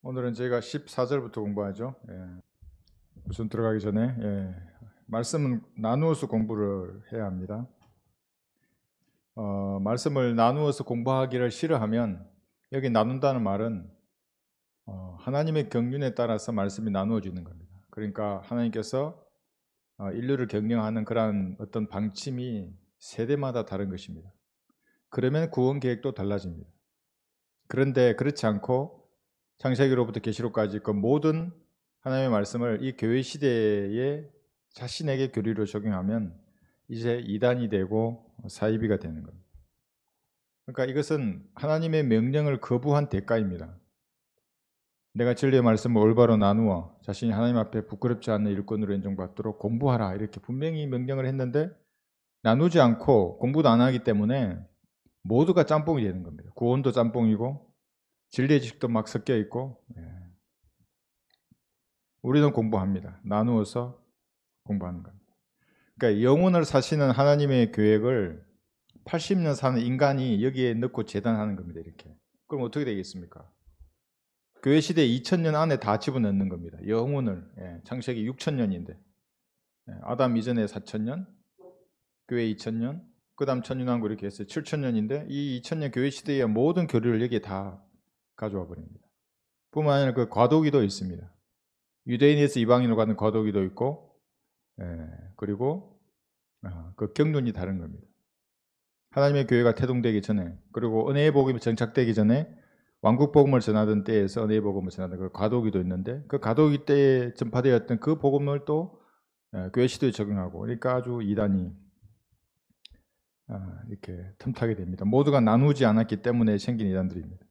오늘은 저희가 14절부터 공부하죠. 우선 들어가기 전에 말씀은 나누어서 공부를 해야 합니다. 말씀을 나누어서 공부하기를 싫어하면 여기 나눈다는 말은 하나님의 경륜에 따라서 말씀이 나누어지는 겁니다. 그러니까 하나님께서 인류를 경영하는 그러한 어떤 방침이 세대마다 다른 것입니다. 그러면 구원 계획도 달라집니다. 그런데 그렇지 않고 창세기로부터 계시록까지 그 모든 하나님의 말씀을 이 교회 시대에 자신에게 교리로 적용하면 이제 이단이 되고 사이비가 되는 겁니다. 그러니까 이것은 하나님의 명령을 거부한 대가입니다. 내가 진리의 말씀을 올바로 나누어 자신이 하나님 앞에 부끄럽지 않는 일꾼으로 인정받도록 공부하라 이렇게 분명히 명령을 했는데 나누지 않고 공부도 안 하기 때문에 모두가 짬뽕이 되는 겁니다. 구원도 짬뽕이고 진리의 지식도 막 섞여 있고 우리는 공부합니다. 나누어서 공부하는 겁니다. 그러니까 영혼을 사시는 하나님의 계획을 80년 사는 인간이 여기에 넣고 재단하는 겁니다. 이렇게. 그럼 어떻게 되겠습니까? 교회 시대 2000년 안에 다 집어넣는 겁니다. 영혼을. 창세기 6000년인데 아담 이전에 4000년, 교회 2000년, 그 다음 천년왕국 이렇게 했어요. 7000년인데 이 2000년 교회 시대의 모든 교리를 여기에 다 가져와 버립니다. 뿐만 아니라 그 과도기도 있습니다. 유대인에서 이방인으로 가는 과도기도 있고, 그리고 그 경륜이 다른 겁니다. 하나님의 교회가 태동되기 전에, 그리고 은혜의 복음이 정착되기 전에 왕국 복음을 전하던 때에서 은혜의 복음을 전하던 그 과도기도 있는데, 그 과도기 때에 전파되었던 그 복음을 또 교회 시대에 적용하고, 그러니까 아주 이단이 이렇게 틈타게 됩니다. 모두가 나누지 않았기 때문에 생긴 이단들입니다.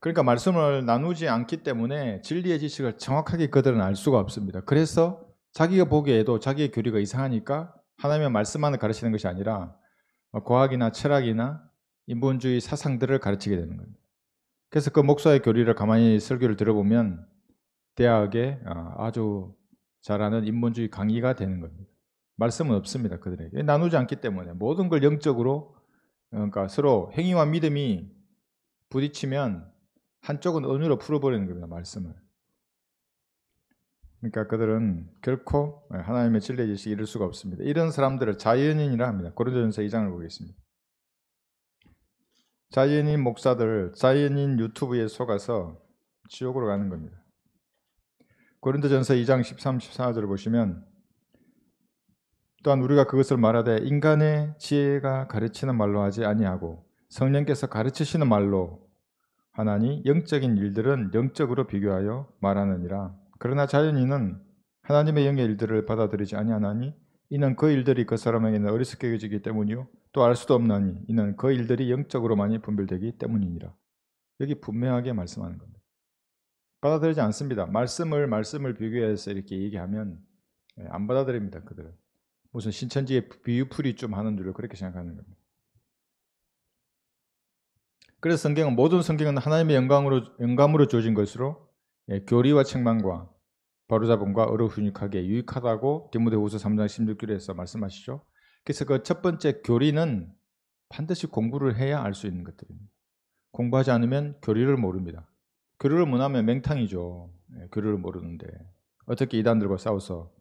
그러니까 말씀을 나누지 않기 때문에 진리의 지식을 정확하게 그들은 알 수가 없습니다. 그래서 자기가 보기에도 자기의 교리가 이상하니까 하나님의 말씀만을 가르치는 것이 아니라 과학이나 철학이나 인본주의 사상들을 가르치게 되는 겁니다. 그래서 그 목사의 교리를 가만히 설교를 들어보면 대학에 아주 잘하는 인본주의 강의가 되는 겁니다. 말씀은 없습니다. 그들에게. 나누지 않기 때문에 모든 걸 영적으로, 그러니까 서로 행위와 믿음이 부딪히면 한쪽은 언어로 풀어버리는 겁니다. 말씀을. 그러니까 그들은 결코 하나님의 진리의 지식을 이룰 수가 없습니다. 이런 사람들을 자연인이라 합니다. 고린도전서 2장을 보겠습니다. 자연인 목사들, 자연인 유튜브에 속아서 지옥으로 가는 겁니다. 고린도전서 2장 13, 14절을 보시면 또한 우리가 그것을 말하되 인간의 지혜가 가르치는 말로 하지 아니하고 성령께서 가르치시는 말로 하나니 영적인 일들은 영적으로 비교하여 말하느니라. 그러나 자연인은 하나님의 영의 일들을 받아들이지 아니하나니 이는 그 일들이 그 사람에게는 어리석게 여기기 때문이요 또 알 수도 없나니 이는 그 일들이 영적으로만이 분별되기 때문이니라. 여기 분명하게 말씀하는 겁니다. 받아들이지 않습니다. 말씀을 비교해서 이렇게 얘기하면 안 받아들입니다. 그들은 무슨 신천지의 비유풀이 좀 하는 줄로 그렇게 생각하는 겁니다. 그래서 성경은 모든 성경은 하나님의 영감으로 주어진 것으로 교리와 책망과 바로잡음과 어로 훈육하기에 유익하다고 디모데후서 3장 16절에서 말씀하시죠. 그래서 그 첫 번째 교리는 반드시 공부를 해야 알 수 있는 것들입니다. 공부하지 않으면 교리를 모릅니다. 교리를 못하면 맹탕이죠. 교리를 모르는데 어떻게 이단들과 싸워서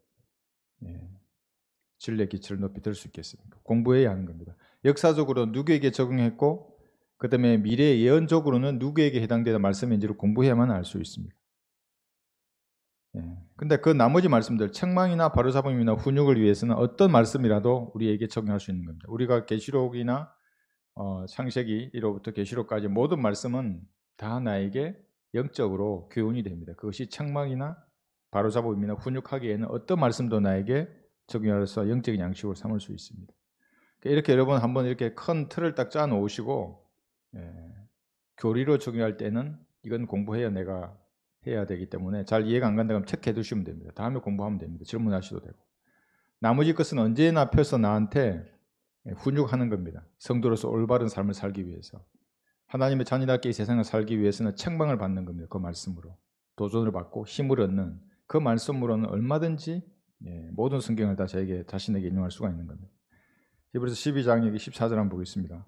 진리의 기초를 높이 들 수 있겠습니까? 공부해야 하는 겁니다. 역사적으로 누구에게 적용했고 그 다음에 미래 예언적으로는 누구에게 해당되는 말씀인지를 공부해야만 알 수 있습니다. 근데 그 나머지 말씀들, 책망이나 바로잡음이나 훈육을 위해서는 어떤 말씀이라도 우리에게 적용할 수 있는 겁니다. 우리가 계시록이나 창세기 1호부터 계시록까지 모든 말씀은 다 나에게 영적으로 교훈이 됩니다. 그것이 책망이나 바로잡음이나 훈육하기에는 어떤 말씀도 나에게 적용해서 영적인 양식으로 삼을 수 있습니다. 이렇게 여러분 한번 이렇게 큰 틀을 딱 짜 놓으시고 교리로 적용할 때는 이건 공부해야 내가 해야 되기 때문에 잘 이해가 안 간다면 체크해 두시면 됩니다. 다음에 공부하면 됩니다. 질문하셔도 되고. 나머지 것은 언제나 펴서 나한테 훈육하는 겁니다. 성도로서 올바른 삶을 살기 위해서. 하나님의 자녀답게 이 세상을 살기 위해서는 책망을 받는 겁니다. 그 말씀으로. 도전을 받고 힘을 얻는 그 말씀으로는 얼마든지 모든 성경을 다 자신에게 인용할 수가 있는 겁니다. 히브리서 12장 여기 14절 한번 보겠습니다.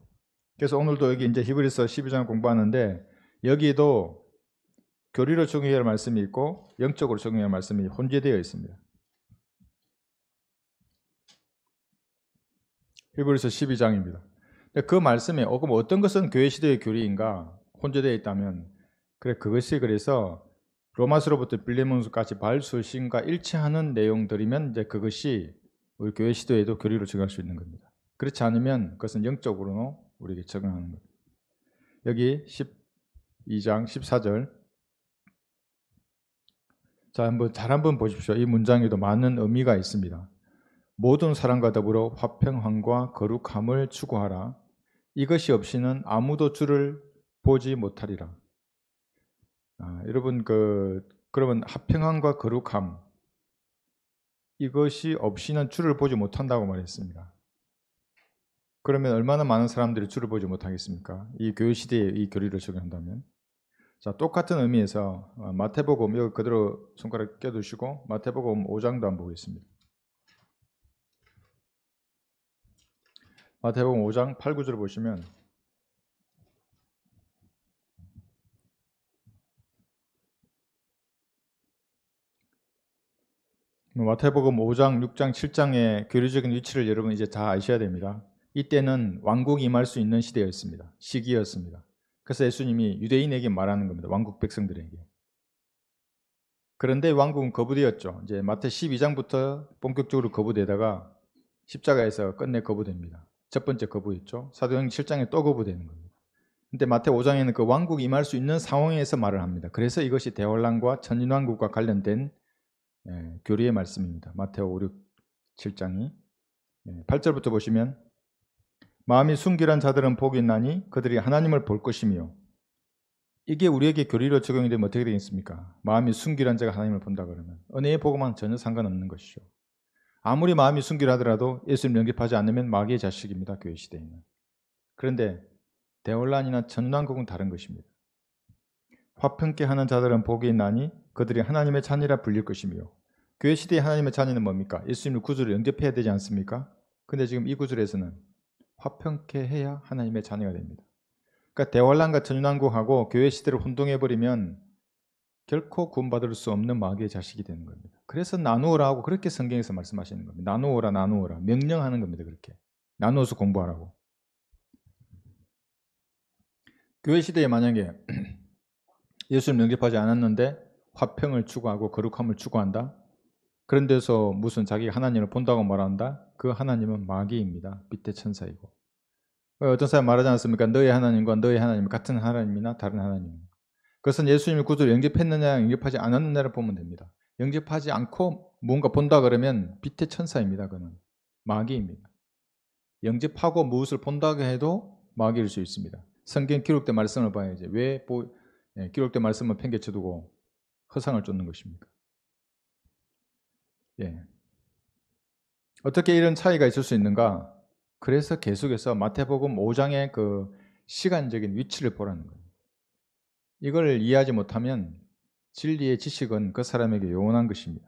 그래서 오늘도 여기 이제 히브리서 12장 공부하는데 여기도 교리로 적용해야 할 말씀이 있고 영적으로 적용해야 할 말씀이 혼재되어 있습니다. 히브리서 12장입니다. 그 말씀에 그럼 어떤 것은 교회 시대의 교리인가 혼재되어 있다면 그것이 그래서 로마서로부터 빌레몬서까지 발수신과 일치하는 내용들이면 이제 그것이 우리 교회 시대에도 교리로 적용할 수 있는 겁니다. 그렇지 않으면 그것은 영적으로 우리에게 적용하는 겁니다. 여기 12장 14절 자, 한번 보십시오. 이 문장에도 많은 의미가 있습니다. 모든 사람과 더불어 화평함과 거룩함을 추구하라. 이것이 없이는 아무도 주를 보지 못하리라. 여러분 그러면 화평함과 거룩함 이것이 없이는 주를 보지 못한다고 말했습니다. 그러면 얼마나 많은 사람들이 주를 보지 못하겠습니까? 이 교회 시대에 이 교리를 적용한다면. 자, 똑같은 의미에서 마태복음 여기 그대로 손가락 껴두시고 마태복음 5장도 한번 보겠습니다. 마태복음 5장 8, 9절을 보시면 마태복음 5장, 6장, 7장의 교리적인 위치를 여러분 이제 다 아셔야 됩니다. 이때는 왕국이 임할 수 있는 시대였습니다. 시기였습니다. 그래서 예수님이 유대인에게 말하는 겁니다. 왕국 백성들에게. 그런데 왕국은 거부되었죠. 이제 마태 12장부터 본격적으로 거부되다가 십자가에서 끝내 거부됩니다. 첫 번째 거부였죠. 사도행전 7장에 또 거부되는 겁니다. 근데 마태 5장에는 그 왕국이 임할 수 있는 상황에서 말을 합니다. 그래서 이것이 대환란과 천인왕국과 관련된 교리의 말씀입니다. 마태오 5, 6, 7장이 8절부터 보시면 마음이 순결한 자들은 복이 있나니 그들이 하나님을 볼 것이며 이게 우리에게 교리로 적용이 되면 어떻게 되겠습니까? 마음이 순결한 자가 하나님을 본다 그러면 은혜의 복음과는 전혀 상관없는 것이죠. 아무리 마음이 순결하더라도 예수님 영접하지 않으면 마귀의 자식입니다. 교회 시대에는. 그런데 대환란이나 천운왕국은 다른 것입니다. 화평케 하는 자들은 복이 있나니 그들이 하나님의 자녀라 불릴 것이며 교회 시대의 하나님의 자녀는 뭡니까? 예수님의 구주를 영접해야 되지 않습니까? 근데 지금 이 구절에서는 화평케 해야 하나님의 자녀가 됩니다. 그러니까 대환란과 천운왕국하고 교회 시대를 혼동해버리면 결코 구원받을 수 없는 마귀의 자식이 되는 겁니다. 그래서 나누어라고 그렇게 성경에서 말씀하시는 겁니다. 나누어라 나누어라 명령하는 겁니다. 그렇게 나누어서 공부하라고. 교회 시대에 만약에 예수님 영접하지 않았는데 화평을 추구하고 거룩함을 추구한다. 그런 데서 무슨 자기가 하나님을 본다고 말한다. 그 하나님은 마귀입니다. 밑에 천사이고. 어떤 사람 말하지 않습니까? 너의 하나님과 너의 하나님 같은 하나님이나 다른 하나님. 그것은 예수님을 구주로 영접했느냐 영접하지 않았느냐를 보면 됩니다. 영접하지 않고 뭔가 본다 그러면 밑에 천사입니다. 그는 마귀입니다. 영접하고 무엇을 본다고 해도 마귀일 수 있습니다. 성경 기록된 말씀을 봐야지. 왜 기록된 말씀을 팽개쳐두고 허상을 쫓는 것입니까? 어떻게 이런 차이가 있을 수 있는가? 그래서 계속해서 마태복음 5장의 그 시간적인 위치를 보라는 거예요. 이걸 이해하지 못하면 진리의 지식은 그 사람에게 요원한 것입니다.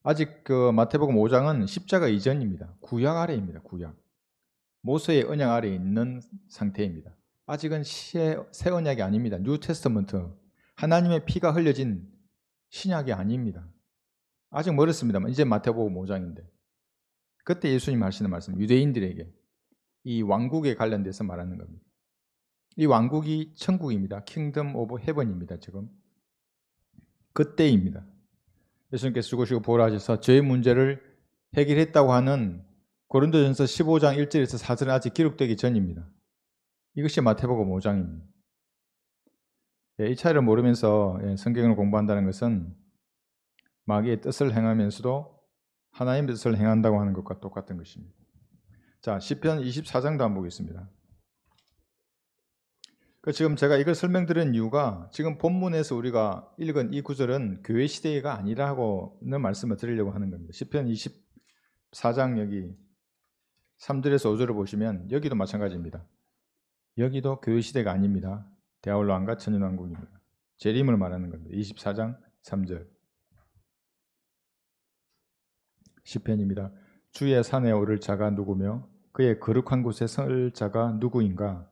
아직 그 마태복음 5장은 십자가 이전입니다. 구약 아래입니다. 구약. 모세의 언약 아래에 있는 상태입니다. 아직은 새 언약이 아닙니다. 뉴 테스터먼트. 하나님의 피가 흘려진 신약이 아닙니다. 아직 멀었습니다만 이제 마태복음 5장인데 그때 예수님 하시는 말씀 유대인들에게 이 왕국에 관련돼서 말하는 겁니다. 이 왕국이 천국입니다. 킹덤 오브 헤븐입니다. 지금 그때입니다. 예수님께서 죽으시고 부활하셔서 죄의 문제를 해결했다고 하는 고린도전서 15장 1절에서 4절은 아직 기록되기 전입니다. 이것이 마태복음 5장입니다. 이 차이를 모르면서 성경을 공부한다는 것은 마귀의 뜻을 행하면서도 하나님의 뜻을 행한다고 하는 것과 똑같은 것입니다. 자, 시편 24장도 한번 보겠습니다. 지금 제가 이걸 설명드린 이유가 지금 본문에서 우리가 읽은 이 구절은 교회 시대가 아니라고는 말씀을 드리려고 하는 겁니다. 시편 24장 여기 3절에서 5절을 보시면 여기도 마찬가지입니다. 여기도 교회 시대가 아닙니다. 대환란과 천인왕국입니다. 재림을 말하는 겁니다. 24장 3절 시편입니다. 주의 산에 오를 자가 누구며 그의 거룩한 곳에 설 자가 누구인가?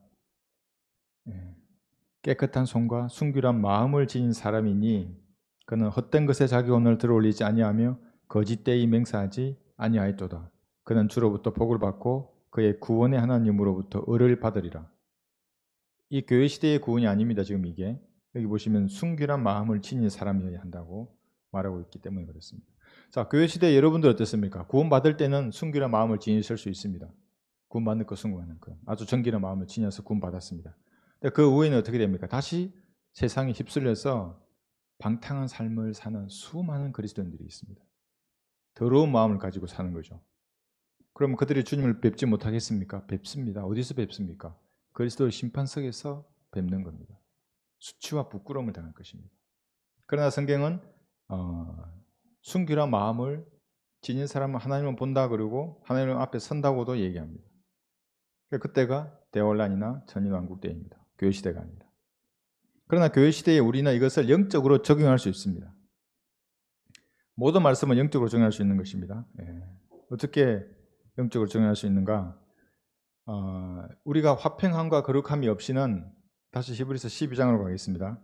깨끗한 손과 순결한 마음을 지닌 사람이니 그는 헛된 것에 자기 혼을 들어올리지 아니하며 거짓되이 맹세하지 아니하였도다. 그는 주로부터 복을 받고 그의 구원의 하나님으로부터 의를 받으리라. 이 교회 시대의 구원이 아닙니다. 지금 이게 여기 보시면 순결한 마음을 지닌 사람이어야 한다고 말하고 있기 때문에 그렇습니다. 자, 교회 시대 여러분들 어떻습니까? 구원 받을 때는 순결한 마음을 지니실 수 있습니다. 구원 받는 것 순구하는 것 아주 정결한 마음을 지녀서 구원 받았습니다. 그 후에는 어떻게 됩니까? 다시 세상에 휩쓸려서 방탕한 삶을 사는 수많은 그리스도인들이 있습니다. 더러운 마음을 가지고 사는 거죠. 그럼 그들이 주님을 뵙지 못하겠습니까? 뵙습니다. 어디서 뵙습니까? 그리스도의 심판석에서 뵙는 겁니다. 수치와 부끄러움을 당할 것입니다. 그러나 성경은 순결한 마음을 지닌 사람은 하나님을 본다 그러고 하나님 앞에 선다고도 얘기합니다. 그때가 대환란이나 천인왕국 때입니다. 교회 시대가 아닙니다. 그러나 교회 시대에 우리는 이것을 영적으로 적용할 수 있습니다. 모든 말씀은 영적으로 적용할 수 있는 것입니다. 어떻게 영적으로 적용할 수 있는가? 우리가 화평함과 거룩함이 없이는 다시 히브리서 12장으로 가겠습니다.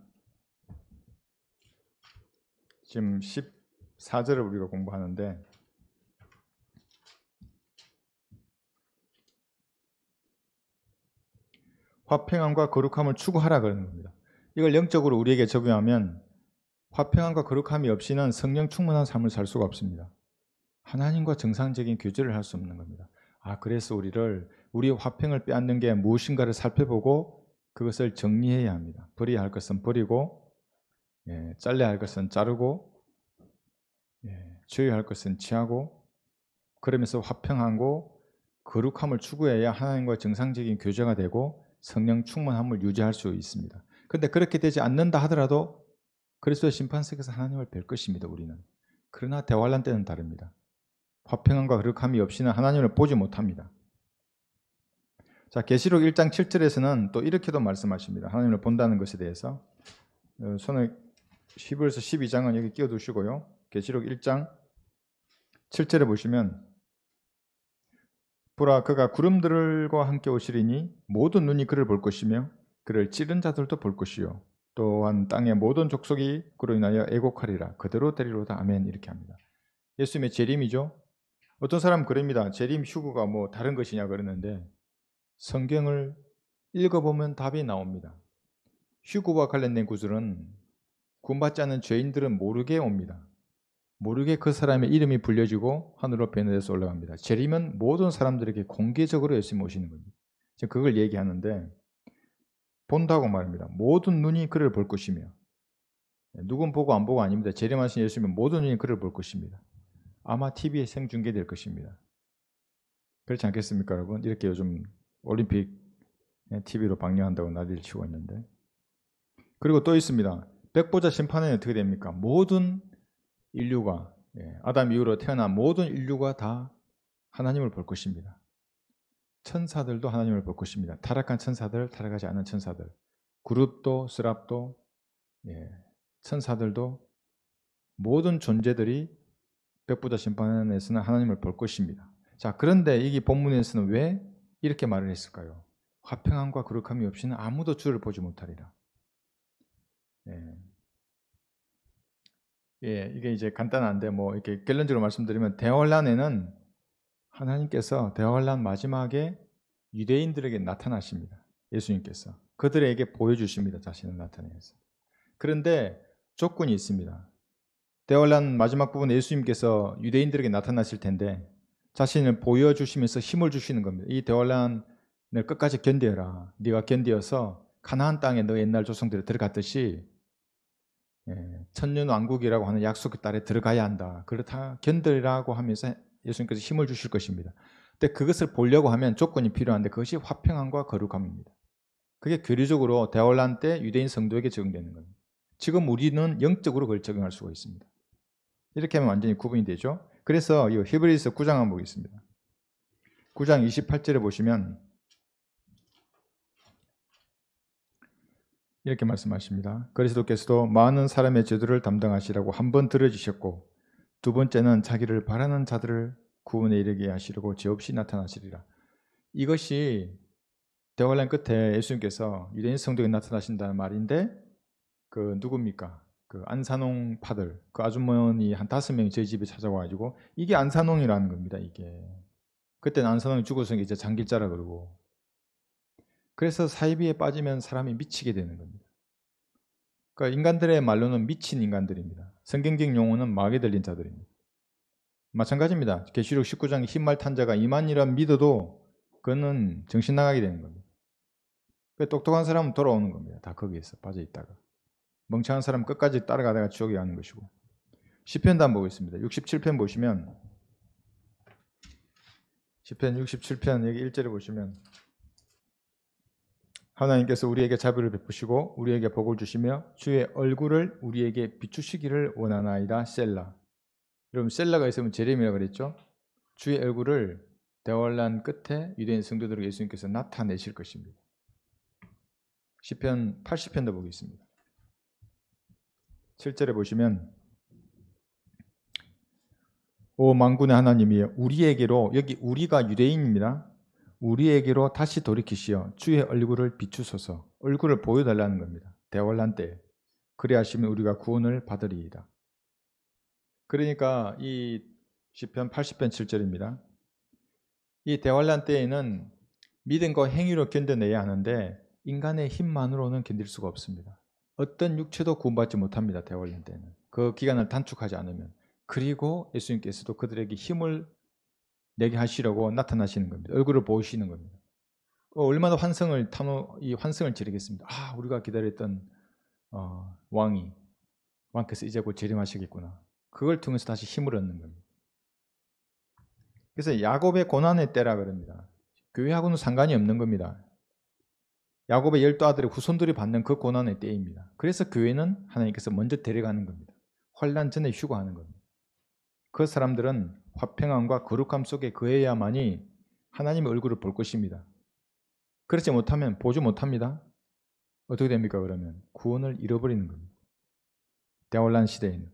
지금 14절을 우리가 공부하는데 화평함과 거룩함을 추구하라 그러는 겁니다. 이걸 영적으로 우리에게 적용하면 화평함과 거룩함이 없이는 성령 충만한 삶을 살 수가 없습니다. 하나님과 정상적인 교제를 할 수 없는 겁니다. 그래서 우리의 화평을 빼앗는 게 무엇인가를 살펴보고 그것을 정리해야 합니다. 버려야 할 것은 버리고 잘라야 할 것은 자르고 취해야 할 것은 취하고 그러면서 화평하고 거룩함을 추구해야 하나님과 정상적인 교제가 되고 성령 충만함을 유지할 수 있습니다. 그런데 그렇게 되지 않는다 하더라도 그리스도의 심판석에서 하나님을 뵐 것입니다. 우리는. 그러나 대환란 때는 다릅니다. 화평함과 거룩함이 없이는 하나님을 보지 못합니다. 자, 계시록 1장 7절에서는 또 이렇게도 말씀하십니다. 하나님을 본다는 것에 대해서. 손을 히브리서 12장은 여기 끼워두시고요. 계시록 1장 7절에 보시면 보라 그가 구름들과 함께 오시리니 모든 눈이 그를 볼 것이며 그를 찌른 자들도 볼 것이요 또한 땅의 모든 족속이 그로 인하여 애곡하리라. 그대로 되리로다. 아멘. 이렇게 합니다. 예수님의 재림이죠. 어떤 사람은 그럽니다. 재림 휴거가 뭐 다른 것이냐 그러는데 성경을 읽어보면 답이 나옵니다. 휴거와 관련된 구절은 구원받지 않은 죄인들은 모르게 옵니다. 모르게 그 사람의 이름이 불려지고 하늘로 변해서 올라갑니다. 재림은 모든 사람들에게 공개적으로 예수님 오시는 겁니다. 지금 그걸 얘기하는데 본다고 말합니다. 모든 눈이 그를 볼 것이며 누군 보고 안 보고 아닙니다. 재림하신 예수님은 모든 눈이 그를 볼 것입니다. 아마 TV에 생중계될 것입니다. 그렇지 않겠습니까, 여러분? 이렇게 요즘 올림픽 TV로 방영한다고 난리를 치고 있는데. 그리고 또 있습니다. 백보자 심판은 어떻게 됩니까? 모든 인류가 아담 이후로 태어난 모든 인류가 다 하나님을 볼 것입니다. 천사들도 하나님을 볼 것입니다. 타락한 천사들, 타락하지 않은 천사들, 그룹도, 스랍도, 천사들도 모든 존재들이 백보자 심판에서는 하나님을 볼 것입니다. 자, 그런데 이 본문에서는 왜 이렇게 말을 했을까요? 화평함과 거룩함이 없이는 아무도 주를 보지 못하리라. 이게 이제 간단한데 뭐 이렇게 결론적으로 말씀드리면 대환란에는 하나님께서 대환란 마지막에 유대인들에게 나타나십니다. 예수님께서 그들에게 보여주십니다. 자신을 나타내서. 그런데 조건이 있습니다. 대환란 마지막 부분에 예수님께서 유대인들에게 나타나실 텐데 자신을 보여주시면서 힘을 주시는 겁니다. 이 대환란을 끝까지 견뎌라. 네가 견디어서 가나안 땅에 너 옛날 조상들이 들어갔듯이 천년왕국이라고 하는 약속의 딸에 들어가야 한다. 그렇다 견디라고 하면서 예수님께서 힘을 주실 것입니다. 근데 그것을 보려고 하면 조건이 필요한데 그것이 화평함과 거룩함입니다. 그게 교리적으로 대환란 때 유대인 성도에게 적용되는 겁니다. 지금 우리는 영적으로 그걸 적용할 수가 있습니다. 이렇게 하면 완전히 구분이 되죠. 그래서 이 히브리서 9장 한번 보겠습니다. 9장 28절에 보시면 이렇게 말씀하십니다. 그리스도께서도 많은 사람의 죄들을 담당하시라고 한 번 들어주셨고 두 번째는 자기를 바라는 자들을 구원에 이르게 하시려고 죄 없이 나타나시리라. 이것이 대환란 끝에 예수님께서 유대인 성도에 나타나신다는 말인데 그 누굽니까? 그 안산홍 파들, 그 아주머니 한 5명이 저희 집에 찾아와가지고 이게 안산홍이라는 겁니다. 이게 그때는 안산홍이 죽어서 이제 장길자라 그러고, 그래서 사이비에 빠지면 사람이 미치게 되는 겁니다. 그러니까 인간들의 말로는 미친 인간들입니다. 성경적 용어는 마귀 들린 자들입니다. 마찬가지입니다. 계시록 19장 흰말 탄 자가 이만이라 믿어도 그는 정신 나가게 되는 겁니다. 똑똑한 사람은 돌아오는 겁니다. 다 거기에서 빠져 있다가. 멍청한 사람은 끝까지 따라가다가 지옥에 가는 것이고. 시편도 한번 보겠습니다. 67편 보시면, 시편 67편 여기 1절에 보시면, 하나님께서 우리에게 자비를 베푸시고 우리에게 복을 주시며 주의 얼굴을 우리에게 비추시기를 원하나이다. 셀라. 여러분, 셀라가 있으면 제레미야가 그랬죠. 주의 얼굴을 대환란 끝에 유대인 성도들에게 예수님께서 나타내실 것입니다. 시편 80편도 보겠습니다. 7절에 보시면, 오 만군의 하나님이 우리에게로, 여기 우리가 유대인입니다. 우리에게로 다시 돌이키시어 주의 얼굴을 비추소서. 얼굴을 보여달라는 겁니다. 대환란 때 그리 하시면 우리가 구원을 받으리이다. 그러니까 이 시편 80편 7절입니다. 이 대환란 때에는 믿음과 행위로 견뎌내야 하는데 인간의 힘만으로는 견딜 수가 없습니다. 어떤 육체도 구원받지 못합니다. 대환란 때는 그 기간을 단축하지 않으면. 그리고 예수님께서도 그들에게 힘을 내게 하시려고 나타나시는 겁니다. 얼굴을 보시는 겁니다. 얼마나 환성을 지르겠습니다. 아, 우리가 기다렸던 왕께서 이제 곧 재림하시겠구나. 그걸 통해서 다시 힘을 얻는 겁니다. 그래서 야곱의 고난의 때라 그럽니다. 교회하고는 상관이 없는 겁니다. 야곱의 12아들의 후손들이 받는 그 고난의 때입니다. 그래서 교회는 하나님께서 먼저 데려가는 겁니다. 환난 전에 휴거하는 겁니다. 그 사람들은 화평함과 거룩함 속에 거해야만이 하나님의 얼굴을 볼 것입니다. 그렇지 못하면 보지 못합니다. 어떻게 됩니까? 그러면 구원을 잃어버리는 겁니다. 대환란 시대에는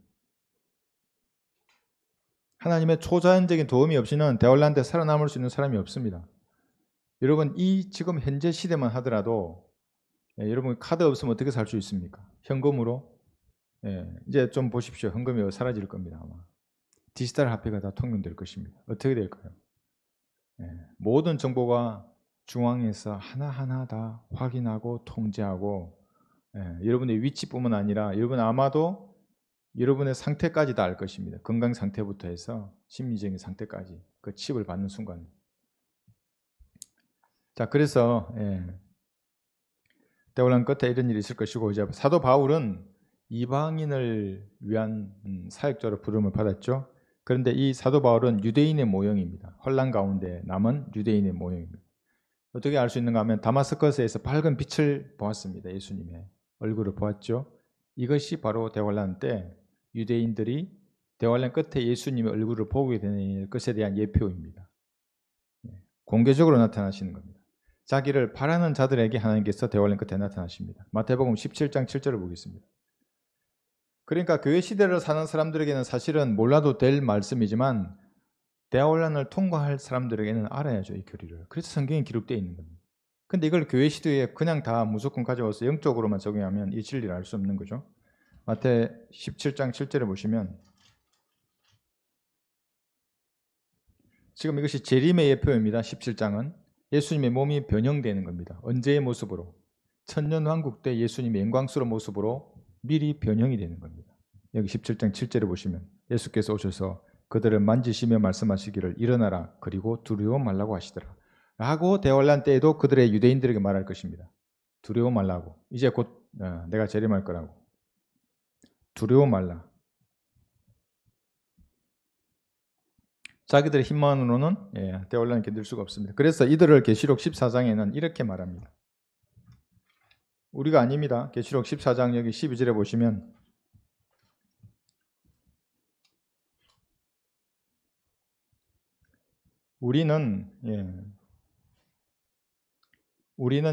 하나님의 초자연적인 도움이 없이는 대환란 때 살아남을 수 있는 사람이 없습니다. 여러분, 이 지금 현재 시대만 하더라도 여러분 카드 없으면 어떻게 살 수 있습니까? 현금으로? 이제 좀 보십시오. 현금이 사라질 겁니다. 아마 디지털 화폐가 다 통용될 것입니다. 어떻게 될까요? 모든 정보가 중앙에서 하나하나 다 확인하고 통제하고, 여러분의 위치뿐만 아니라 여러분 아마도 여러분의 상태까지 다 알 것입니다. 건강 상태부터 해서 심리적인 상태까지 그 칩을 받는 순간. 자, 그래서 대환란 끝에 이런 일이 있을 것이고, 이제 사도 바울은 이방인을 위한 사역자로 부름을 받았죠. 그런데 이 사도 바울은 유대인의 모형입니다. 환난 가운데 남은 유대인의 모형입니다. 어떻게 알 수 있는가 하면 다마스커스에서 밝은 빛을 보았습니다. 예수님의 얼굴을 보았죠. 이것이 바로 대환란 때 유대인들이 대환란 끝에 예수님의 얼굴을 보게 되는 것에 대한 예표입니다. 공개적으로 나타나시는 겁니다. 자기를 바라는 자들에게 하나님께서 대환란 끝에 나타나십니다. 마태복음 17장 7절을 보겠습니다. 그러니까 교회 시대를 사는 사람들에게는 사실은 몰라도 될 말씀이지만 대환란을 통과할 사람들에게는 알아야죠, 이 교리를. 그래서 성경에 기록되어 있는 겁니다. 근데 이걸 교회 시대에 그냥 다 무조건 가져와서 영적으로만 적용하면 이 진리를 알 수 없는 거죠. 마태 17장 7절에 보시면, 지금 이것이 재림의 예표입니다. 17장은 예수님의 몸이 변형되는 겁니다. 언제의 모습으로? 천년왕국 때 예수님의 영광스러운 모습으로 미리 변형이 되는 겁니다. 여기 17장 7절에 보시면 예수께서 오셔서 그들을 만지시며 말씀하시기를 일어나라, 그리고 두려워 말라고 하시더라 라고 대환란 때에도 그들의 유대인들에게 말할 것입니다. 두려워 말라고. 이제 곧 내가 재림할 거라고. 두려워 말라. 자기들의 힘만으로는 대환란을 견딜 수가 없습니다. 그래서 이들을 계시록 14장에는 이렇게 말합니다. 우리가 아닙니다. 계시록 14장 여기 12절에 보시면, 우리는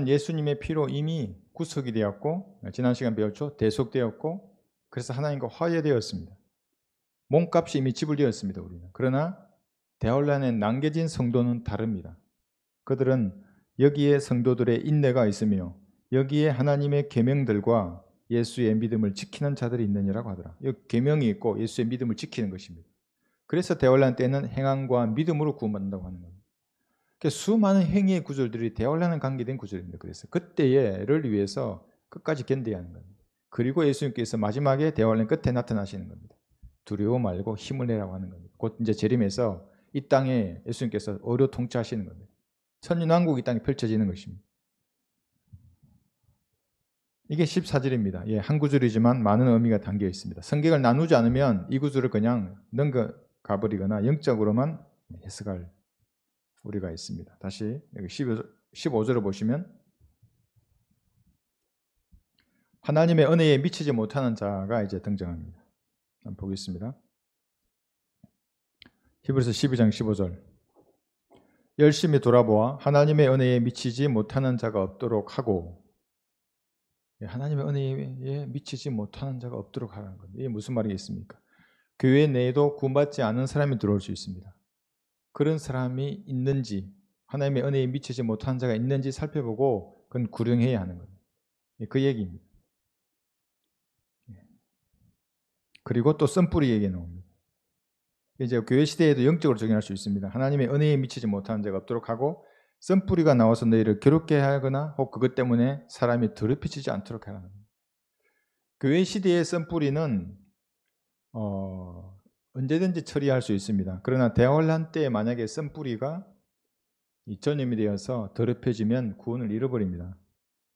예수님의 피로 이미 구속이 되었고, 지난 시간 배웠죠. 대속되었고, 그래서 하나님과 화해되었습니다. 몸값이 이미 지불되었습니다. 우리는. 그러나 대환란에 남겨진 성도는 다릅니다. 그들은 여기에 성도들의 인내가 있으며 여기에 하나님의 계명들과 예수의 믿음을 지키는 자들이 있느니라고 하더라. 여기 계명이 있고 예수의 믿음을 지키는 것입니다. 그래서 대환란 때는 행함과 믿음으로 구원받는다고 하는 겁니다. 수많은 행위의 구절들이 대환란에 관계된 구절입니다. 그래서 그때를 위해서 끝까지 견뎌야 하는 겁니다. 그리고 예수님께서 마지막에 대환란 끝에 나타나시는 겁니다. 두려워 말고 힘을 내라고 하는 겁니다. 곧 이제 재림에서 이 땅에 예수님께서 의로 통치하시는 겁니다. 천년왕국이 이 땅에 펼쳐지는 것입니다. 이게 14절입니다. 예, 한 구절이지만 많은 의미가 담겨 있습니다. 성경을 나누지 않으면 이 구절을 그냥 넘어가버리거나 영적으로만 해석할 우리가 있습니다. 다시 여기 15절을 보시면 하나님의 은혜에 미치지 못하는 자가 이제 등장합니다. 한번 보겠습니다. 히브리서 12장 15절. 열심히 돌아보아 하나님의 은혜에 미치지 못하는 자가 없도록 하고, 하나님의 은혜에 미치지 못하는 자가 없도록 하라는 겁니다. 이게 무슨 말이겠습니까? 교회 내에도 구원받지 않은 사람이 들어올 수 있습니다. 그런 사람이 있는지, 하나님의 은혜에 미치지 못하는 자가 있는지 살펴보고 그건 구령해야 하는 겁니다. 그 얘기입니다. 그리고 또 썬뿌리 얘기 나옵니다. 이제 교회 시대에도 영적으로 적용할 수 있습니다. 하나님의 은혜에 미치지 못하는 자가 없도록 하고, 썬뿌리가 나와서 너희를 괴롭게 하거나 혹 그것 때문에 사람이 더럽혀지지 않도록 하라는 겁니다. 교회 시대의 썬뿌리는 언제든지 처리할 수 있습니다. 그러나 대환란 때 만약에 썬뿌리가 전염이 되어서 더럽혀지면 구원을 잃어버립니다.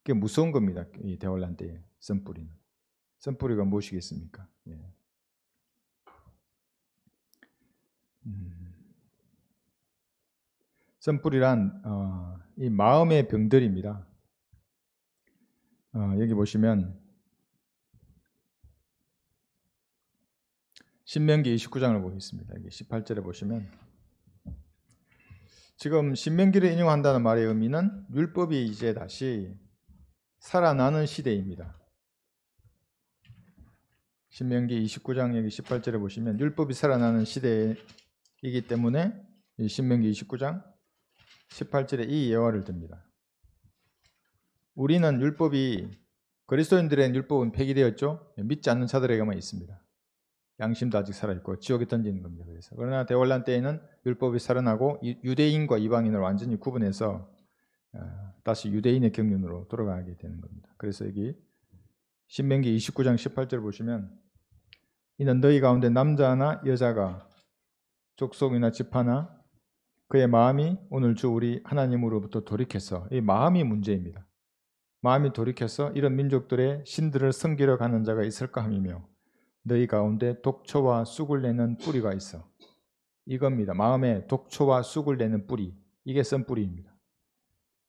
그게 무서운 겁니다. 이 대환란 때의 썬뿌리는. 썬뿌리가 무엇이겠습니까? 예. 썬뿌리란 이 마음의 병들입니다. 여기 보시면 신명기 29장을 보겠습니다. 여기 18절에 보시면 지금 신명기를 인용한다는 말의 의미는 율법이 이제 다시 살아나는 시대입니다. 신명기 29장 여기 18절에 보시면 율법이 살아나는 시대이기 때문에 이 신명기 29장 18절에 이 예화를 듭니다. 우리는 율법이 그리스도인들의 율법은 폐기되었죠. 믿지 않는 자들에게만 있습니다. 양심도 아직 살아있고 지옥에 던지는 겁니다. 그러나 대환란 때에는 율법이 살아나고 유대인과 이방인을 완전히 구분해서 다시 유대인의 경륜으로 돌아가게 되는 겁니다. 그래서 여기 신명기 29장 18절 보시면 이는 너희 가운데 남자나 여자가 족속이나 지파나 그의 마음이 오늘 주 우리 하나님으로부터 돌이켜서, 이 마음이 문제입니다. 마음이 돌이켜서 이런 민족들의 신들을 섬기러 가는 자가 있을까 함이며 너희 가운데 독초와 쑥을 내는 뿌리가 있어. 이겁니다. 마음에 독초와 쑥을 내는 뿌리, 이게 썬뿌리입니다.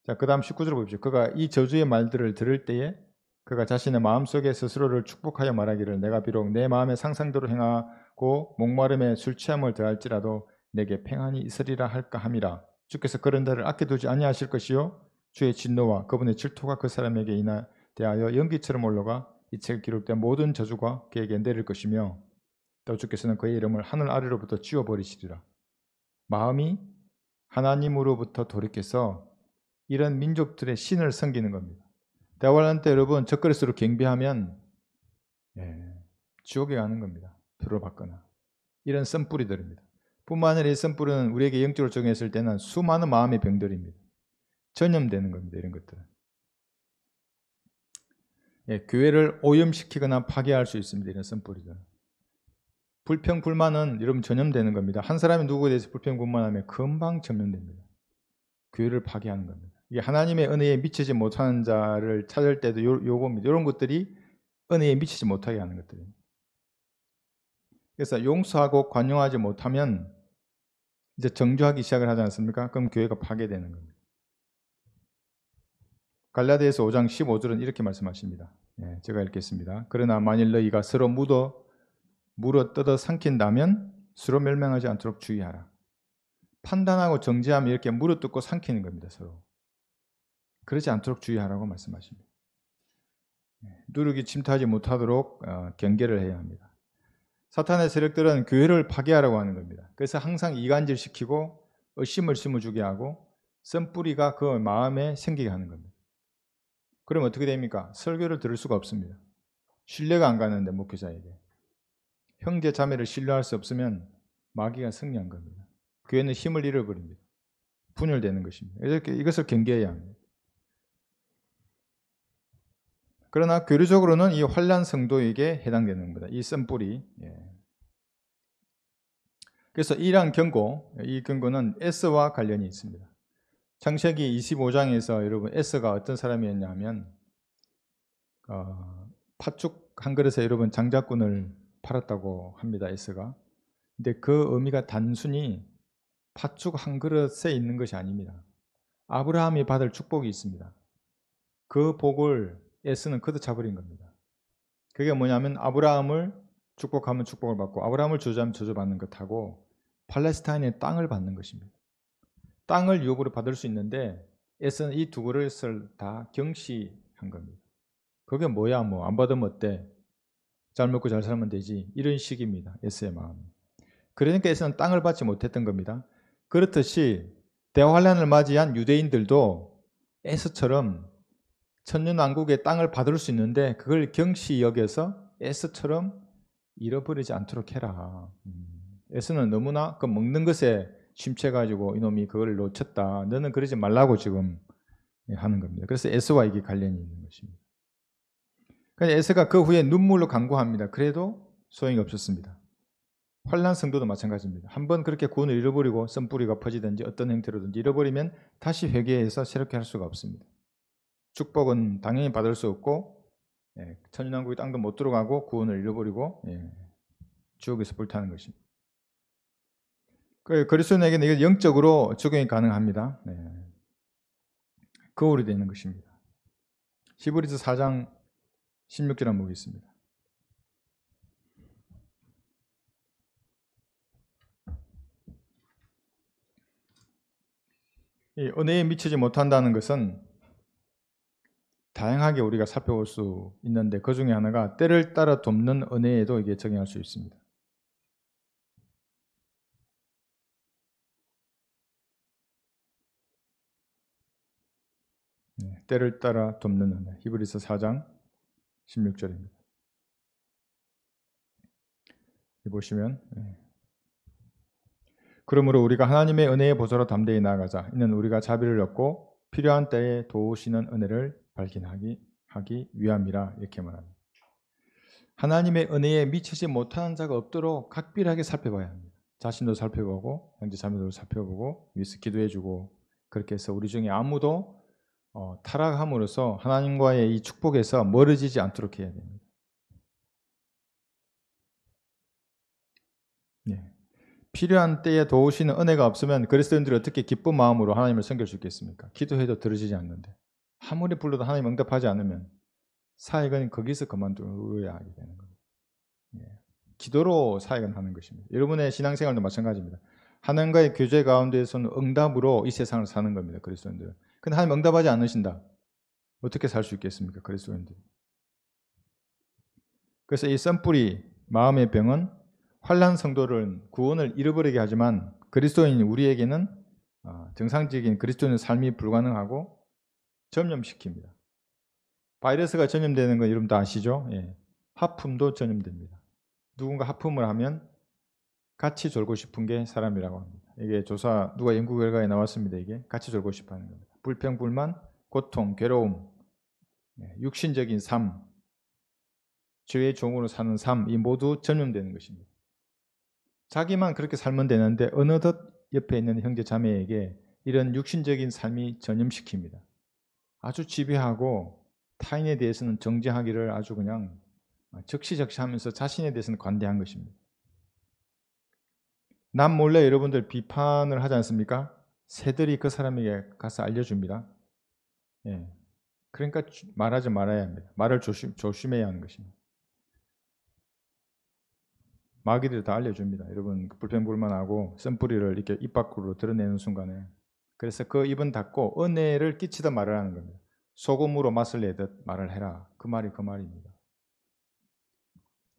자, 그 다음 19절 보십시오. 그가 이 저주의 말들을 들을 때에 그가 자신의 마음속에 스스로를 축복하여 말하기를 내가 비록 내 마음의 상상대로 행하고 목마름에 술 취함을 더할지라도 내게 평안이 있으리라 할까 함이라. 주께서 그런 자를 아껴두지 아니하실 것이요 주의 진노와 그분의 질투가 그 사람에게 대하여 연기처럼 올라가 이 책 기록된 모든 저주가 그에게 내릴 것이며 또 주께서는 그의 이름을 하늘 아래로부터 지워버리시리라. 마음이 하나님으로부터 돌이켜서 이런 민족들의 신을 섬기는 겁니다. 대환란 때 여러분 적그리스도로 경배하면 지옥에 가는 겁니다. 표를 받거나. 이런 썬뿌리들입니다. 뿐만 아니라 이 썬뿌리는 우리에게 영적으로 적용했을 때는 수많은 마음의 병들입니다. 전염되는 겁니다. 이런 것들은. 교회를 오염시키거나 파괴할 수 있습니다. 이런 썬뿌리들. 불평, 불만은 여러분 전염되는 겁니다. 한 사람이 누구에 대해서 불평, 불만하면 금방 전염됩니다. 교회를 파괴하는 겁니다. 이게 하나님의 은혜에 미치지 못하는 자를 찾을 때도 요겁니다. 이런 것들이 은혜에 미치지 못하게 하는 것들입니다. 그래서 용서하고 관용하지 못하면 이제 정죄하기 시작을 하지 않습니까? 그럼 교회가 파괴되는 겁니다. 갈라디아서 5장 15절은 이렇게 말씀하십니다. 제가 읽겠습니다. 그러나 만일 너희가 서로 물어 뜯어 삼킨다면 서로 멸망하지 않도록 주의하라. 판단하고 정죄하면 이렇게 물어 뜯고 삼키는 겁니다. 서로. 그러지 않도록 주의하라고 말씀하십니다. 누룩이 침투하지 못하도록 경계를 해야 합니다. 사탄의 세력들은 교회를 파괴하라고 하는 겁니다. 그래서 항상 이간질시키고 의심을 심어주게 하고 썬뿌리가 그 마음에 생기게 하는 겁니다. 그러면 어떻게 됩니까? 설교를 들을 수가 없습니다. 신뢰가 안 가는데 목회자에게. 형제 자매를 신뢰할 수 없으면 마귀가 승리한 겁니다. 교회는 힘을 잃어버립니다. 분열되는 것입니다. 이것을 경계해야 합니다. 그러나 교류적으로는 이 환난 성도에게 해당되는 겁니다. 이 썬뿌리. 그래서 이러한 경고, 이 경고는 에스와 관련이 있습니다. 창세기 25장에서 여러분 에스가 어떤 사람이었냐면 팥죽 한 그릇에 여러분 장자꾼을 팔았다고 합니다. 에스가. 근데 그 의미가 단순히 팥죽 한 그릇에 있는 것이 아닙니다. 아브라함이 받을 축복이 있습니다. 그 복을 에스는 걷어차버린 겁니다. 그게 뭐냐면 아브라함을 축복하면 축복을 받고 아브라함을 저주하면 저주받는 것하고 팔레스타인의 땅을 받는 것입니다. 땅을 유업으로 받을 수 있는데 에스는 이 두 그릇을 다 경시한 겁니다. 그게 뭐야 뭐 안 받으면 어때? 잘 먹고 잘 살면 되지. 이런 식입니다. 에스의 마음. 그러니까 에스는 땅을 받지 못했던 겁니다. 그렇듯이 대환란을 맞이한 유대인들도 에스처럼 천년왕국의 땅을 받을 수 있는데 그걸 경시 여겨서 에스처럼 잃어버리지 않도록 해라. 에스는 너무나 그 먹는 것에 심취해가지고 이놈이 그걸 놓쳤다. 너는 그러지 말라고 지금 하는 겁니다. 그래서 에스와 이게 관련이 있는 것입니다. 그래서 에스가 그 후에 눈물로 간구합니다. 그래도 소용이 없었습니다. 환난 성도도 마찬가지입니다. 한번 그렇게 구원을 잃어버리고 썬뿌리가 퍼지든지 어떤 형태로든지 잃어버리면 다시 회개해서 새롭게 할 수가 없습니다. 축복은 당연히 받을 수 없고 천년왕국의 땅도 못 들어가고 구원을 잃어버리고 지옥에서 불타는 것입니다. 그리스도인에게는 이게 영적으로 적용이 가능합니다. 거울이 되는 것입니다. 히브리서 4장 16절 한번 보겠습니다. 이 은혜에 미치지 못한다는 것은 다양하게 우리가 살펴볼 수 있는데 그 중에 하나가 때를 따라 돕는 은혜에도 이게 적용할 수 있습니다. 때를 따라 돕는 은혜. 히브리서 4장 16절입니다. 보시면 그러므로 우리가 하나님의 은혜의 보좌로 담대히 나아가자. 이는 우리가 자비를 얻고 필요한 때에 도우시는 은혜를 발견하기 위함이라 이렇게 말합니다. 하나님의 은혜에 미치지 못하는 자가 없도록 각별하게 살펴봐야 합니다. 자신도 살펴보고 형제 자매도 살펴보고 위해서 기도해주고 그렇게 해서 우리 중에 아무도 타락함으로써 하나님과의 이 축복에서 멀어지지 않도록 해야 됩니다. 필요한 때에 도우시는 은혜가 없으면 그리스도인들이 어떻게 기쁜 마음으로 하나님을 섬길 수 있겠습니까? 기도해도 들어지지 않는데 아무리 불러도 하나님 응답하지 않으면 사역은 거기서 그만두어야 하게 되는 겁니다. 기도로 사역은 하는 것입니다. 여러분의 신앙생활도 마찬가지입니다. 하나님과의 교제 가운데에서는 응답으로 이 세상을 사는 겁니다. 그리스도인들은. 근데 하나님 응답하지 않으신다. 어떻게 살 수 있겠습니까? 그리스도인들. 그래서 이 썬뿌리 마음의 병은 환난 성도를 구원을 잃어버리게 하지만 그리스도인 우리에게는 정상적인 그리스도인의 삶이 불가능하고 전염시킵니다. 바이러스가 전염되는 건 여러분 다 아시죠? 하품도 전염됩니다. 누군가 하품을 하면 같이 졸고 싶은 게 사람이라고 합니다. 이게 조사 누가 연구 결과에 나왔습니다. 이게 같이 졸고 싶어하는 겁니다. 불평, 불만, 고통, 괴로움, 육신적인 삶, 죄의 종으로 사는 삶, 이 모두 전염되는 것입니다. 자기만 그렇게 살면 되는데 어느덧 옆에 있는 형제 자매에게 이런 육신적인 삶이 전염시킵니다. 아주 지배하고 타인에 대해서는 정죄하기를 아주 그냥 적시적시하면서 자신에 대해서는 관대한 것입니다. 남 몰래 여러분들 비판을 하지 않습니까? 새들이 그 사람에게 가서 알려줍니다. 그러니까 말하지 말아야 합니다. 말을 조심해야 하는 것입니다. 마귀들이 다 알려줍니다. 여러분 불평불만하고 썬뿌리를 이렇게 입 밖으로 드러내는 순간에 그래서 그 입은 닫고 은혜를 끼치다 말을 하는 겁니다. 소금으로 맛을 내듯 말을 해라. 그 말이 그 말입니다.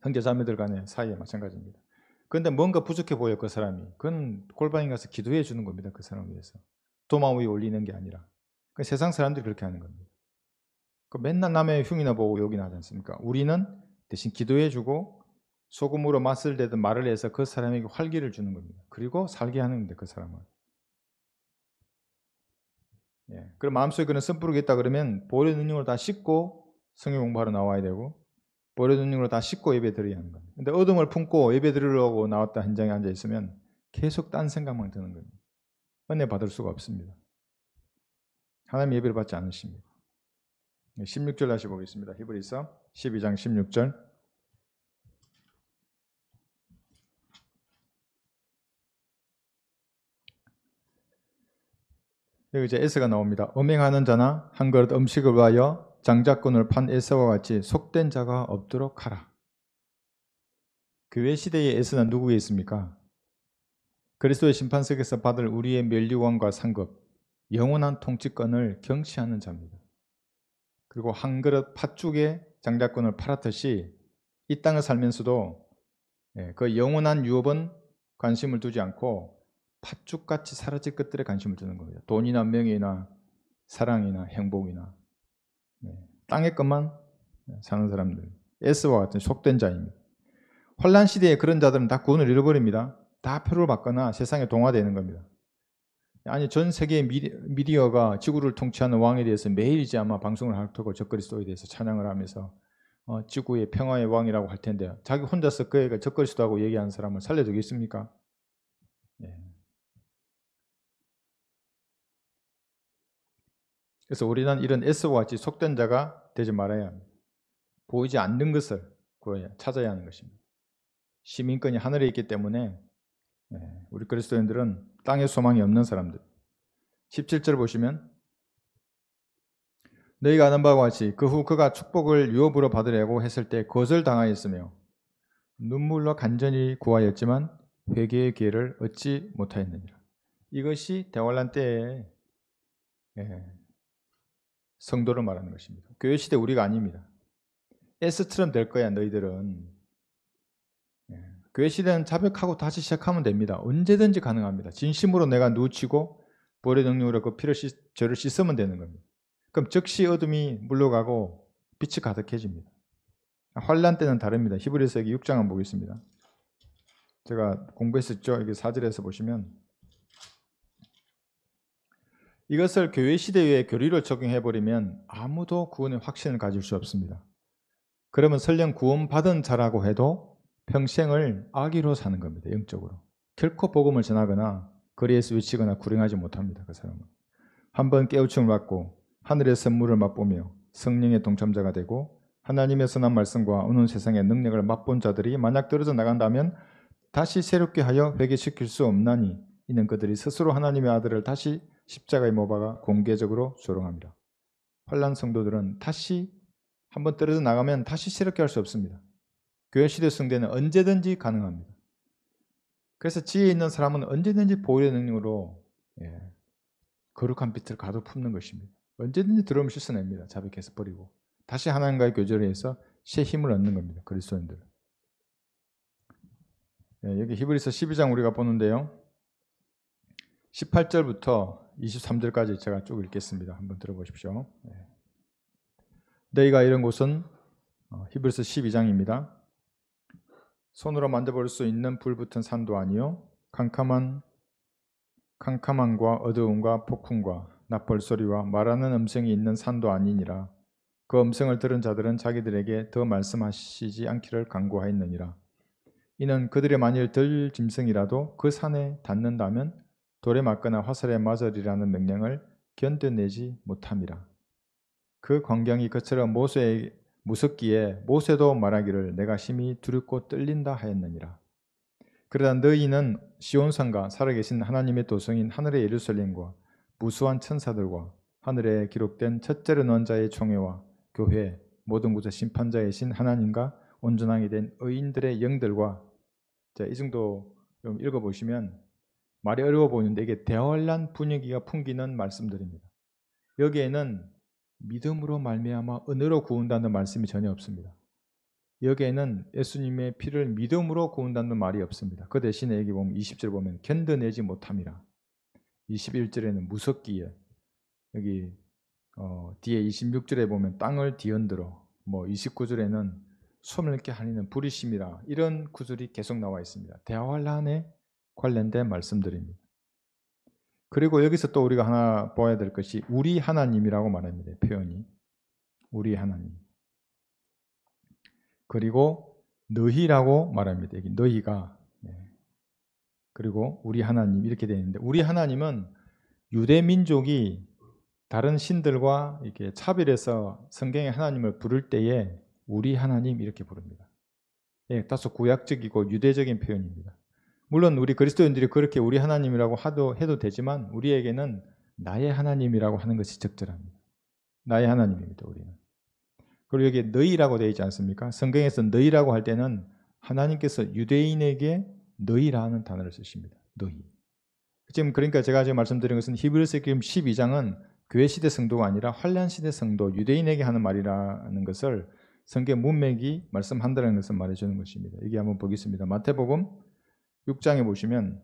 형제 자매들 간의 사이에 마찬가지입니다. 그런데 뭔가 부족해 보여 그 사람이. 그건 골방에 가서 기도해 주는 겁니다. 그 사람을 위해서. 도마 위에 올리는 게 아니라. 그 세상 사람들이 그렇게 하는 겁니다. 그 맨날 남의 흉이나 보고 욕이나 하지 않습니까? 우리는 대신 기도해주고 소금으로 맛을 내든 말을 해서 그 사람에게 활기를 주는 겁니다. 그리고 살게 하는 겁니다. 그 사람을. 예. 그럼 마음속에 그런 씀뿌르기 있다 그러면 보혈의 능력으로 다 씻고 성경 공부하러 나와야 되고 보혈의 능력으로 다 씻고 예배 드려야 하는 겁니다. 근데 어둠을 품고 예배 드리려고 나왔다 현장에 앉아 있으면 계속 딴 생각만 드는 겁니다. 은혜 받을 수가 없습니다. 하나님 예배를 받지 않으십니다. 16절 다시 보겠습니다. 히브리서 12장 16절. 여기 이제 에서가 나옵니다. 음행하는 자나 한 그릇 음식을 위하여 장자권을 판 에서와 같이 속된 자가 없도록 하라. 교회 시대의 에서는 누구에 있습니까? 그리스도의 심판석에서 받을 우리의 면류관과 상급, 영원한 통치권을 경시하는 자입니다. 그리고 한 그릇 팥죽에 장자권을 팔았듯이 이 땅을 살면서도 그 영원한 유업은 관심을 두지 않고 팥죽같이 사라질 것들에 관심을 두는 겁니다. 돈이나 명예나 사랑이나 행복이나 땅의 것만 사는 사람들, 에스와 같은 속된 자입니다. 혼란 시대에 그런 자들은 다 구원을 잃어버립니다. 다 표를 받거나 세상에 동화되는 겁니다. 아니 전 세계의 미디어가 지구를 통치하는 왕에 대해서 매일이지 아마 방송을 할 테고 적그리스도에 대해서 찬양을 하면서 지구의 평화의 왕이라고 할 텐데 자기 혼자서 그애가 적그리스도하고 얘기하는 사람을 살려두겠습니까? 예. 그래서 우리는 이런 에스와 같이 속된 자가 되지 말아야 합니다. 보이지 않는 것을 찾아야 하는 것입니다. 시민권이 하늘에 있기 때문에 우리 그리스도인들은 땅에 소망이 없는 사람들. 17절 보시면 너희가 아는 바와 같이 그 후 그가 축복을 유업으로 받으려고 했을 때 거절당하였으며 눈물로 간절히 구하였지만 회개의 기회를 얻지 못하였느니라. 이것이 대환란 때의 성도를 말하는 것입니다. 교회 시대 우리가 아닙니다. 에스처럼 될 거야 너희들은. 교회 시대는 자백하고 다시 시작하면 됩니다. 언제든지 가능합니다. 진심으로 내가 누치고 보혈의 능력으로 그 피를 죄를 씻으면 되는 겁니다. 그럼 즉시 어둠이 물러가고 빛이 가득해집니다. 환란 때는 다릅니다. 히브리서 6장 한번 보겠습니다. 제가 공부했었죠. 여기 4절에서 보시면 이것을 교회 시대의 교리로 적용해버리면 아무도 구원의 확신을 가질 수 없습니다. 그러면 설령 구원받은 자라고 해도 평생을 악의로 사는 겁니다. 영적으로. 결코 복음을 전하거나 거리에서 외치거나 구령하지 못합니다. 그 사람은. 한번 깨우침을 받고 하늘의 선물을 맛보며 성령의 동참자가 되고 하나님의 선한 말씀과 어느 세상의 능력을 맛본 자들이 만약 떨어져 나간다면 다시 새롭게 하여 회개시킬 수 없나니 이는 그들이 스스로 하나님의 아들을 다시 십자가에 못 박아 공개적으로 조롱합니다. 환난 성도들은 다시 한번 떨어져 나가면 다시 새롭게 할 수 없습니다. 교회 시대 성대는 언제든지 가능합니다. 그래서 지혜 있는 사람은 언제든지 보혈의 능력으로 거룩한 빛을 가득 품는 것입니다. 언제든지 들어오면 씻어냅니다. 자백해서 버리고 다시 하나님과의 교제를 해서 새 힘을 얻는 겁니다. 그리스도인들. 여기 히브리서 12장 우리가 보는데요. 18절부터 23절까지 제가 쭉 읽겠습니다. 한번 들어보십시오. 너희가 이런 곳은 히브리서 12장입니다. 손으로 만져볼 수 있는 불붙은 산도 아니요 캄캄함과 어두움과 폭풍과 납벌소리와 말하는 음성이 있는 산도 아니니라. 그 음성을 들은 자들은 자기들에게 더 말씀하시지 않기를 간구하였느니라. 이는 그들의 만일 들 짐승이라도 그 산에 닿는다면 돌에 맞거나 화살에 맞으리라는 명령을 견뎌내지 못함이라. 그 광경이 그처럼 모세에 무섭기에 모세도 말하기를 내가 심히 두렵고 떨린다 하였느니라. 그러나 너희는 시온산과 살아계신 하나님의 도성인 하늘의 예루살렘과 무수한 천사들과 하늘에 기록된 첫째로 난 자의 총회와 교회 모든 곳의 심판자이신 하나님과 온전하게 된 의인들의 영들과 이 정도 좀 읽어보시면 말이 어려워 보이는데 이게 대환란 분위기가 풍기는 말씀들입니다. 여기에는 믿음으로 말미암아 은혜로 구원다는 말씀이 전혀 없습니다. 여기에는 예수님의 피를 믿음으로 구원다는 말이 없습니다. 그 대신에 여기 보면 20절 보면 견뎌내지 못함이라. 21절에는 무섭기에, 여기 뒤에 26절에 보면 땅을 뒤흔들어, 29절에는 소멸케 하리는 부리심이라, 이런 구절이 계속 나와 있습니다. 대환란에 관련된 말씀들입니다. 그리고 여기서 또 우리가 하나 봐야 될 것이 우리 하나님이라고 말합니다. 표현이 우리 하나님. 그리고 너희라고 말합니다. 여기 너희가. 그리고 우리 하나님 이렇게 되어 있는데, 우리 하나님은 유대 민족이 다른 신들과 이렇게 차별해서 성경에 하나님을 부를 때에 우리 하나님 이렇게 부릅니다. 다소 구약적이고 유대적인 표현입니다. 물론 우리 그리스도인들이 그렇게 우리 하나님이라고 해도 되지만 우리에게는 나의 하나님이라고 하는 것이 적절합니다. 나의 하나님입니다. 우리는. 그리고 여기에 너희라고 되어 있지 않습니까? 성경에서 너희라고 할 때는 하나님께서 유대인에게 너희라는 단어를 쓰십니다. 너희. 지금 그러니까 제가 지금 말씀드린 것은 히브리서 12장은 교회 시대 성도가 아니라 환란 시대 성도, 유대인에게 하는 말이라는 것을 성경 문맥이 말씀한다는 것을 말해주는 것입니다. 이게 한번 보겠습니다. 마태복음 6장에 보시면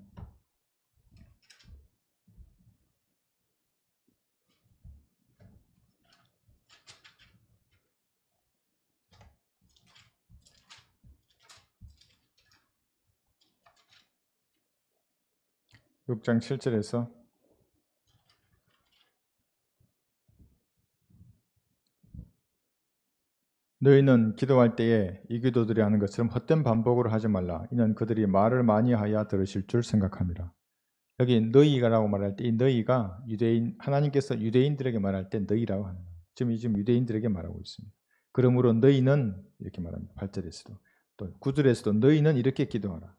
6장 7절에서 너희는 기도할 때에 이 기도들이 하는 것처럼 헛된 반복으로 하지 말라. 이는 그들이 말을 많이 하여 들으실 줄 생각함이라. 여기 너희가라고 말할 때 이 너희가 유대인, 하나님께서 유대인들에게 말할 때 너희라고 하는 거예요. 지금 유대인들에게 말하고 있습니다. 그러므로 너희는 이렇게 말합니다. 8절에서도 또 9절에서도 너희는 이렇게 기도하라.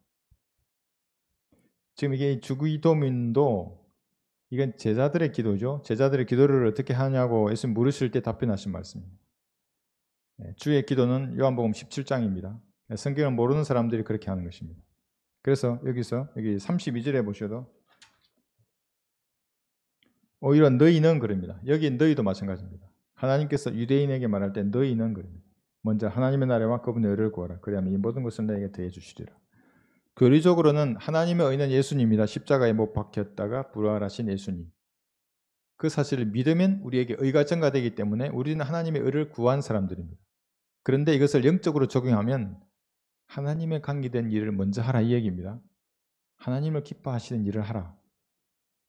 지금 이게 주기도문도 이건 제자들의 기도죠. 제자들의 기도를 어떻게 하냐고 예수님 물으실 때 답변하신 말씀입니다. 주의 기도는 요한복음 17장입니다. 성경을 모르는 사람들이 그렇게 하는 것입니다. 그래서 여기 32절에 보셔도 오히려 너희는 그럽니다. 여기 너희도 마찬가지입니다. 하나님께서 유대인에게 말할 때 너희는 그럽니다. 먼저 하나님의 나라와 그분의 의를 구하라. 그리하면 이 모든 것을 너에게 더해 주시리라. 교리적으로는 하나님의 의는 예수님이다. 십자가에 못 박혔다가 부활하신 예수님. 그 사실을 믿으면 우리에게 의가 증가되기 때문에 우리는 하나님의 의를 구한 사람들입니다. 그런데 이것을 영적으로 적용하면 하나님의 관계된 일을 먼저 하라 이 얘기입니다. 하나님을 기뻐하시는 일을 하라.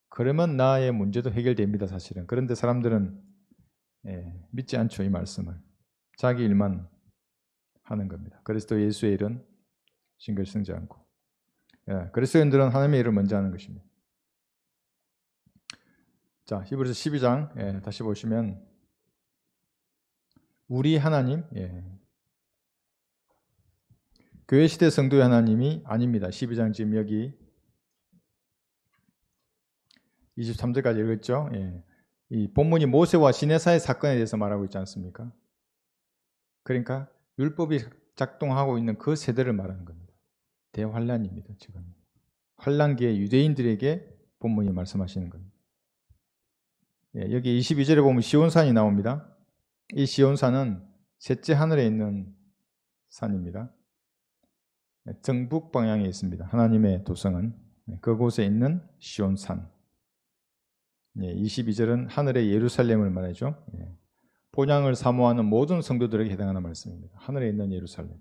그러면 나의 문제도 해결됩니다. 사실은. 그런데 사람들은 믿지 않죠. 이 말씀을. 자기 일만 하는 겁니다. 그리스도 예수의 일은 신경 쓰지 않고. 그리스도인들은 하나님의 일을 먼저 하는 것입니다. 자, 히브리서 12장 다시 보시면 우리 하나님, 교회 시대 성도의 하나님이 아닙니다. 12장 지금 여기 23절까지 읽었죠. 이 본문이 모세와 시내사의 사건에 대해서 말하고 있지 않습니까? 그러니까 율법이 작동하고 있는 그 세대를 말하는 겁니다. 대환란입니다. 지금 환란기의 유대인들에게 본문이 말씀하시는 겁니다. 여기 22절에 보면 시온산이 나옵니다. 이 시온산은 셋째 하늘에 있는 산입니다. 정북 방향에 있습니다. 하나님의 도성은 그곳에 있는 시온산. 22절은 하늘의 예루살렘을 말하죠. 본향을 사모하는 모든 성도들에게 해당하는 말씀입니다. 하늘에 있는 예루살렘.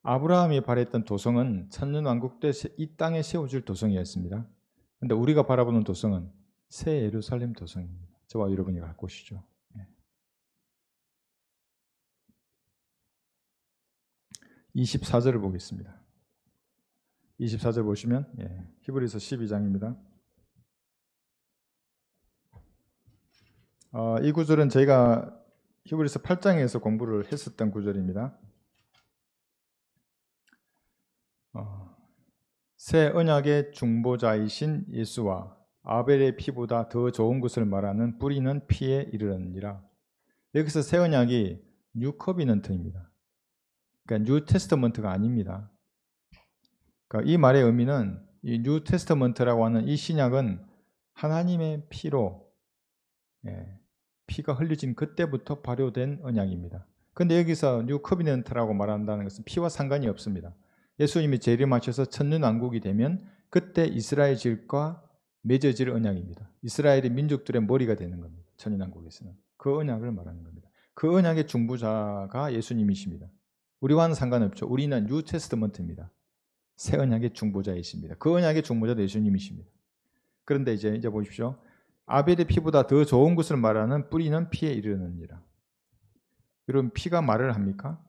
아브라함이 바랬던 도성은 천년왕국 때 이 땅에 세워질 도성이었습니다. 그런데 우리가 바라보는 도성은 새 예루살렘 도성입니다. 저와 여러분이 갈 곳이죠. 24절을 보겠습니다. 24절 보시면 히브리서 12장입니다. 이 구절은 저희가 히브리서 8장에서 공부를 했었던 구절입니다. 새 언약의 중보자이신 예수와 아벨의 피보다 더 좋은 것을 말하는 뿌리는 피에 이르느니라. 여기서 새 언약이 뉴 커비넌트입니다. 그러니까 뉴 테스터먼트가 아닙니다. 그러니까 이 말의 의미는 이 뉴 테스터먼트라고 하는 이 신약은 하나님의 피로 피가 흘려진 그때부터 발효된 언약입니다. 그런데 여기서 뉴 커비넌트라고 말한다는 것은 피와 상관이 없습니다. 예수님이 재림하셔서 천년왕국이 되면 그때 이스라엘 질과 맺어질 언약입니다. 이스라엘이 민족들의 머리가 되는 겁니다. 천인왕국에서는. 그 언약을 말하는 겁니다. 그 언약의 중보자가 예수님이십니다. 우리와는 상관없죠. 우리는 뉴 테스트먼트입니다. 새 언약의 중보자이십니다. 그 언약의 중보자도 예수님이십니다. 그런데 이제 보십시오. 아벨의 피보다 더 좋은 것을 말하는 뿌리는 피에 이르느니라. 여러분, 피가 말을 합니까?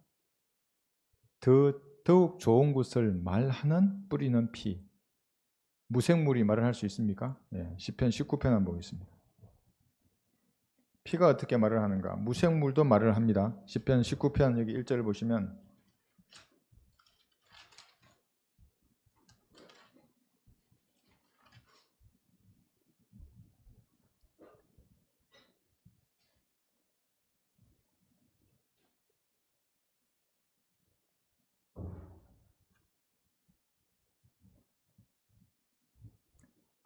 더욱 좋은 것을 말하는 뿌리는 피. 무생물이 말을 할 수 있습니까? 시편 19편 한번 보겠습니다. 피가 어떻게 말을 하는가? 무생물도 말을 합니다. 시편 19편 여기 1절을 보시면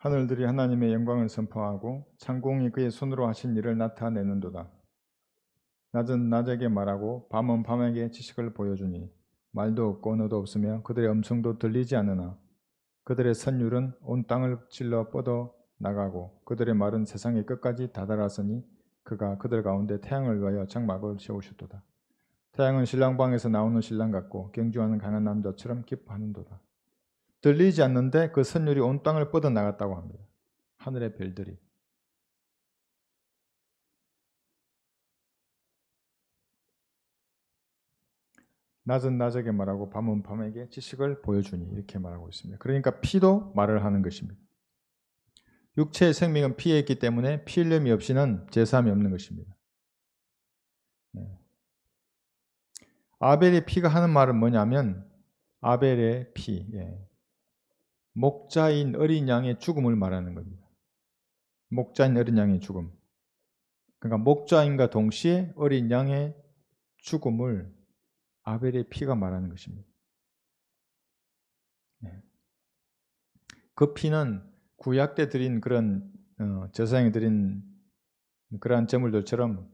하늘들이 하나님의 영광을 선포하고 창공이 그의 손으로 하신 일을 나타내는도다. 낮은 낮에게 말하고 밤은 밤에게 지식을 보여주니 말도 없고 언어도 없으며 그들의 음성도 들리지 않으나 그들의 선율은 온 땅을 찔러 뻗어 나가고 그들의 말은 세상의 끝까지 다다랐으니 그가 그들 가운데 태양을 위하여 장막을 세우셨도다. 태양은 신랑방에서 나오는 신랑 같고 경주하는 강한 남자처럼 기뻐하는도다. 들리지 않는데 그 선율이 온 땅을 뻗어 나갔다고 합니다. 하늘의 별들이. 낮은 낮에게 말하고 밤은 밤에게 지식을 보여주니 이렇게 말하고 있습니다. 그러니까 피도 말을 하는 것입니다. 육체의 생명은 피에 있기 때문에 피 흘림이 없이는 제사함이 없는 것입니다. 아벨의 피가 하는 말은 뭐냐면 아벨의 피, 목자인 어린 양의 죽음을 말하는 겁니다. 목자인 어린 양의 죽음. 그러니까 목자인과 동시에 어린 양의 죽음을 아벨의 피가 말하는 것입니다. 그 피는 구약 때 드린 그런 제사장이 드린 그러한 제물들처럼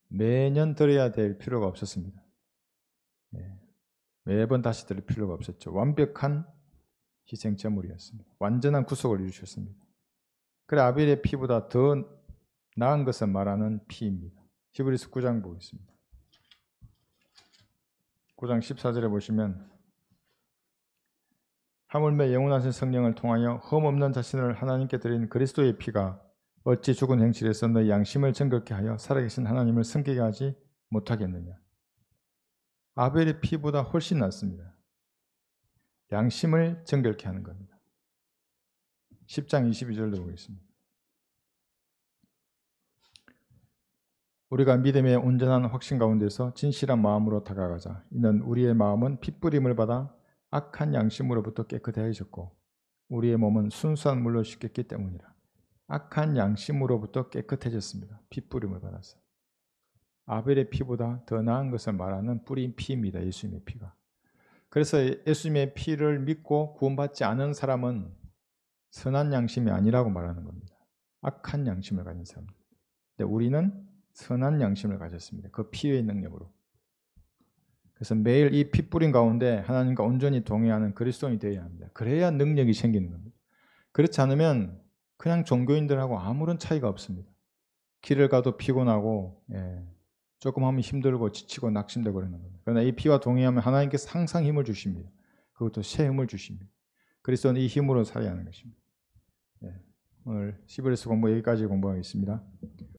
매년 드려야 될 필요가 없었습니다. 매번 다시 드릴 필요가 없었죠. 완벽한 희생 제물이었습니다. 완전한 구속을 이루셨습니다. 그래 아벨의 피보다 더 나은 것을 말하는 피입니다. 히브리서 9장 보겠습니다. 9장 14절에 보시면 하물며 영원하신 성령을 통하여 흠없는 자신을 하나님께 드린 그리스도의 피가 어찌 죽은 행실에서 너희 양심을 정결케 하여 살아계신 하나님을 섬기게 하지 못하겠느냐. 아벨의 피보다 훨씬 낫습니다. 양심을 정결케 하는 겁니다. 10장 22절도 보겠습니다. 우리가 믿음의 온전한 확신 가운데서 진실한 마음으로 다가가자. 이는 우리의 마음은 핏부림을 받아 악한 양심으로부터 깨끗해졌고 우리의 몸은 순수한 물로 씻겼기 때문이라. 악한 양심으로부터 깨끗해졌습니다. 핏부림을 받아서. 아벨의 피보다 더 나은 것을 말하는 뿌린 피입니다. 예수님의 피가. 그래서 예수님의 피를 믿고 구원받지 않은 사람은 선한 양심이 아니라고 말하는 겁니다. 악한 양심을 가진 사람. 근데 우리는 선한 양심을 가졌습니다. 그 피의 능력으로. 그래서 매일 이 피 뿌린 가운데 하나님과 온전히 동의하는 그리스도인이 되어야 합니다. 그래야 능력이 생기는 겁니다. 그렇지 않으면 그냥 종교인들하고 아무런 차이가 없습니다. 길을 가도 피곤하고 조금 하면 힘들고 지치고 낙심되고 그러는 겁니다. 그러나 이 피와 동의하면 하나님께서 항상 힘을 주십니다. 그것도 새 힘을 주십니다. 그리스도는 이 힘으로 살아야 하는 것입니다. 오늘 히브리서 공부 여기까지 공부하겠습니다.